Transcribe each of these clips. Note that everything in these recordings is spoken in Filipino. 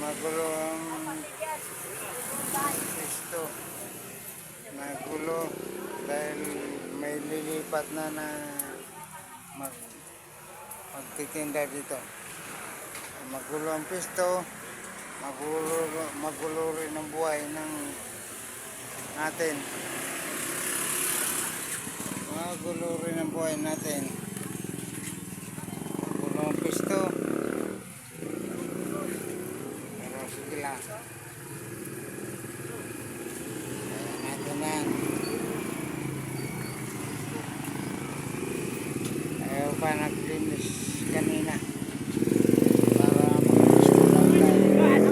Magulo ang pisto. Magulo dahil may lilipat na magtitinda dito. Magulo ang pisto, magulo rin ang buhay natin. Magulo rin ang buhay natin. Magulo ang pisto. Pero sige lang. Kaya natin yan. Ayaw pa naglinis kanina. Para mag-pisto lang tayo.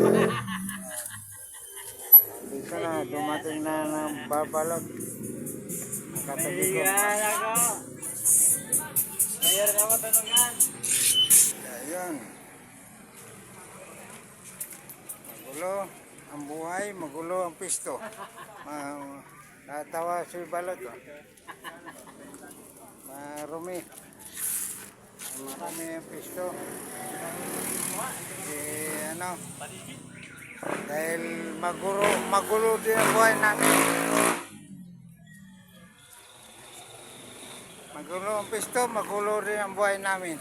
Dito na, dumating na ng babalot. Nakatabi ko. Mayor ka mo tanungan. Ayun. Magulo ang buhay, magulo ang pisto. Natawa si balot. Marumi. Marumi ang pisto. Ano? Dahil magulo din ang buhay namin. Magulo ang pisto, magulo rin ang buhay namin.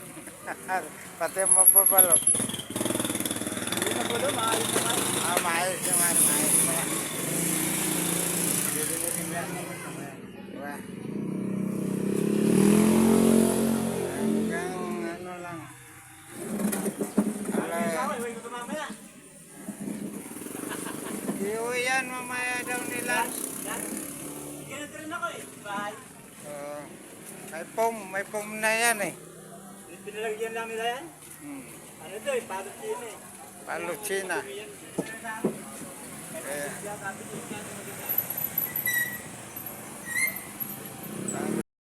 Pati ang mababalot. Hindi na gulo, maayos naman. Maayos naman. Diba? Hanggang ano lang. Uwi ko ito mamaya. Iuwi yan mamaya daw nila. Ganito rin ako eh. Bahay. May pom na yan eh. Pinalagyan lang nila yan. Ano ito eh, palot yun eh. Palutsina. Yan. Eh,